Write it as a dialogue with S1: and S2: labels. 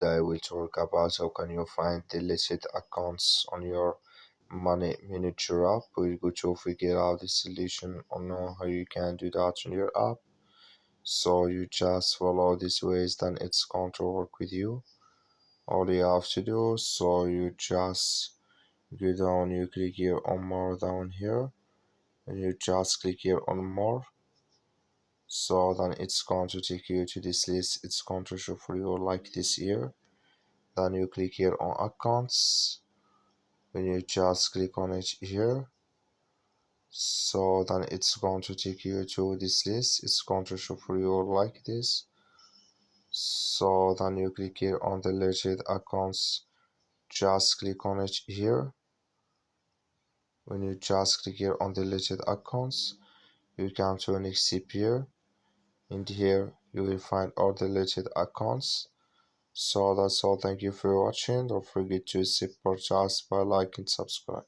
S1: Today we'll talk about how can you find deleted accounts on your Money Manager app. We're going to figure out the solution on how you can do that on your app. So you just follow these ways, then it's going to work with you. All you have to do, so you just go down, you click here on more down here, and you just click here on more. So then it's going to take you to this list. It's going to show for you like this here. Then you click here on accounts. When you just click on it here, so then it's going to take you to this list. It's going to show for you like this. So then you click here on deleted accounts. Just click on it here. When you just click here on deleted accounts, you come to an exit here. In here you will find all deleted accounts. So that's all. Thank you for watching. Don't forget to support us by like and subscribe.